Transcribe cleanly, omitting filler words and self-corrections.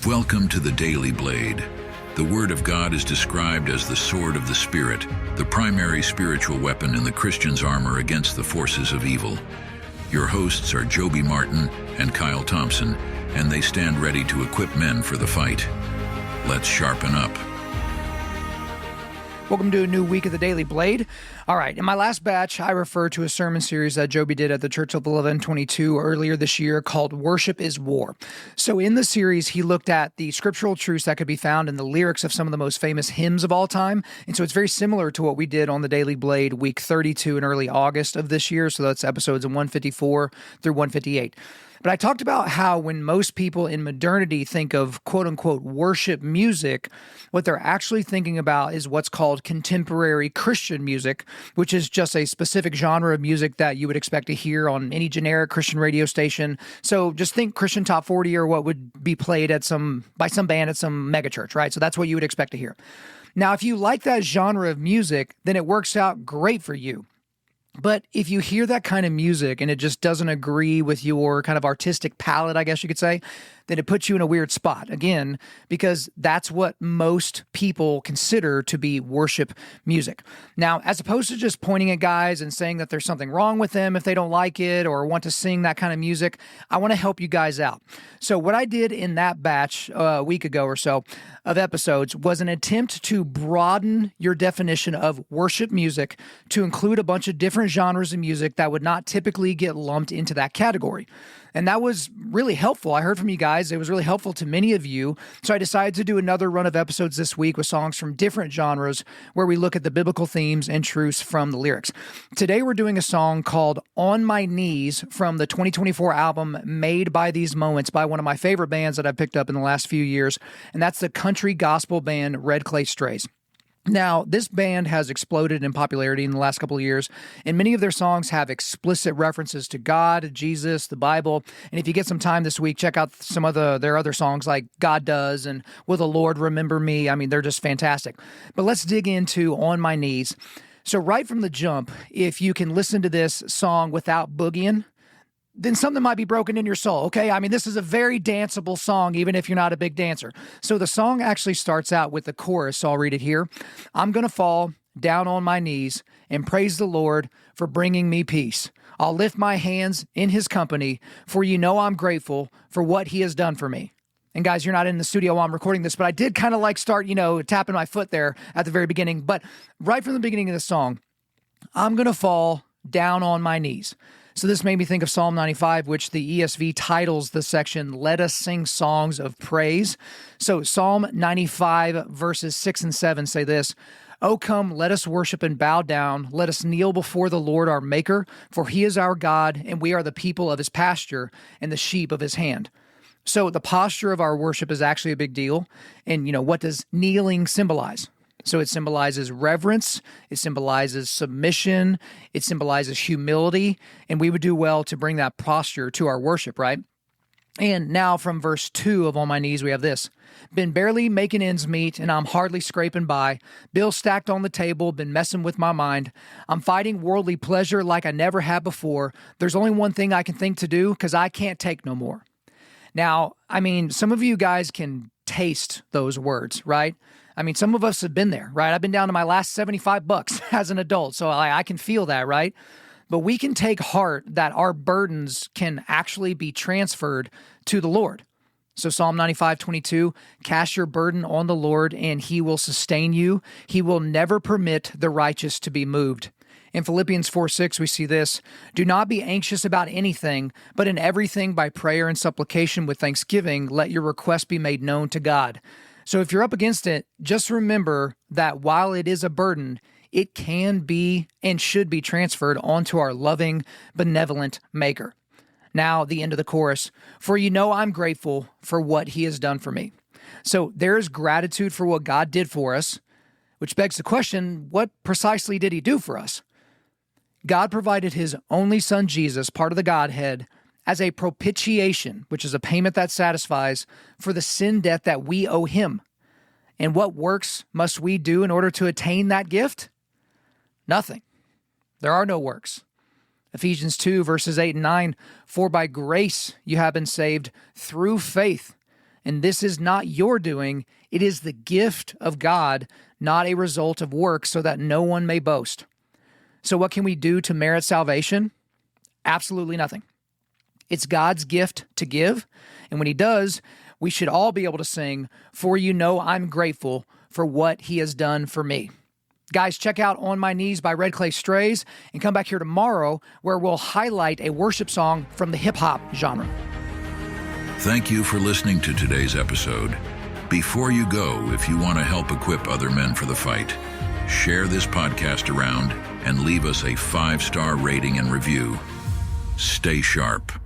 Welcome to the Daily Blade. The Word of God is described as the sword of the Spirit, the primary spiritual weapon in the Christian's armor against the forces of evil. Your hosts are Joby Martin and Kyle Thompson, and they stand ready to equip men for the fight. Let's sharpen up. Welcome to a new week of the Daily Blade. All right, in my last batch, I referred to a sermon series that Joby did at the Church of 1122 earlier this year called Worship is War. So in the series, he looked at the scriptural truths that could be found in the lyrics of some of the most famous hymns of all time. And so it's very similar to what we did on the Daily Blade week 32 in early August of this year. So that's episodes 154 through 158. But I talked about how when most people in modernity think of quote-unquote worship music, what they're actually thinking about is what's called contemporary Christian music, which is just a specific genre of music that you would expect to hear on any generic Christian radio station. So just think Christian Top 40 or what would be played by some band at some megachurch, right? So that's what you would expect to hear. Now, if you like that genre of music, then it works out great for you. But if you hear that kind of music and it just doesn't agree with your kind of artistic palette, I guess you could say, then it puts you in a weird spot, again, because that's what most people consider to be worship music. Now, as opposed to just pointing at guys and saying that there's something wrong with them if they don't like it or want to sing that kind of music, I want to help you guys out. So what I did in that batch a week ago or so of episodes was an attempt to broaden your definition of worship music to include a bunch of different genres of music that would not typically get lumped into that category. And that was really helpful. I heard from you guys. It was really helpful to many of you. So I decided to do another run of episodes this week with songs from different genres where we look at the biblical themes and truths from the lyrics. Today we're doing a song called On My Knees from the 2024 album Made by These Moments by one of my favorite bands that I've picked up in the last few years. And that's the country gospel band Red Clay Strays. Now, this band has exploded in popularity in the last couple of years, and many of their songs have explicit references to God, Jesus, the Bible. And if you get some time this week, check out some of their other songs like God Does and Will the Lord Remember Me? I mean, they're just fantastic. But let's dig into On My Knees. So right from the jump, if you can listen to this song without boogieing, then something might be broken in your soul, okay? I mean, this is a very danceable song, even if you're not a big dancer. So the song actually starts out with the chorus, so I'll read it here. I'm going to fall down on my knees and praise the Lord for bringing me peace. I'll lift my hands in his company, for you know I'm grateful for what he has done for me. And guys, you're not in the studio while I'm recording this, but I did kind of like start, tapping my foot there at the very beginning. But right from the beginning of the song, I'm going to fall down on my knees. So this made me think of Psalm 95, which the ESV titles the section, Let Us Sing Songs of Praise. So Psalm 95 verses 6 and 7 say this, "O come, let us worship and bow down. Let us kneel before the Lord our Maker, for he is our God, and we are the people of his pasture and the sheep of his hand." So the posture of our worship is actually a big deal. And, what does kneeling symbolize? So it symbolizes reverence, it symbolizes submission, it symbolizes humility, and we would do well to bring that posture to our worship, right? And now from verse 2 of On My Knees, we have this. Been barely making ends meet, and I'm hardly scraping by. Bills stacked on the table, been messing with my mind. I'm fighting worldly pleasure like I never had before. There's only one thing I can think to do, because I can't take no more. Now, I mean, some of you guys can taste those words, right? I mean, some of us have been there, right? I've been down to my last $75 as an adult, so I can feel that, right? But we can take heart that our burdens can actually be transferred to the Lord. So Psalm 95:22, cast your burden on the Lord and he will sustain you. He will never permit the righteous to be moved. In Philippians 4:6, we see this, do not be anxious about anything, but in everything by prayer and supplication with thanksgiving, let your request be made known to God. So if you're up against it, just remember that while it is a burden, it can be and should be transferred onto our loving, benevolent Maker. Now, the end of the chorus, for you know I'm grateful for what he has done for me. So there is gratitude for what God did for us, which begs the question, what precisely did he do for us? God provided his only son, Jesus, part of the Godhead, as a propitiation, which is a payment that satisfies for the sin debt that we owe him. And what works must we do in order to attain that gift? Nothing. There are no works. Ephesians 2, verses 8 and 9, for by grace you have been saved through faith, And this is not your doing. It is the gift of God, not a result of work, so that no one may boast. So what can we do to merit salvation? Absolutely nothing. It's God's gift to give. And when he does, we should all be able to sing, "For you know I'm grateful for what he has done for me." Guys, check out On My Knees by Red Clay Strays and come back here tomorrow where we'll highlight a worship song from the hip-hop genre. Thank you for listening to today's episode. Before you go, if you want to help equip other men for the fight, share this podcast around and leave us a 5-star rating and review. Stay sharp.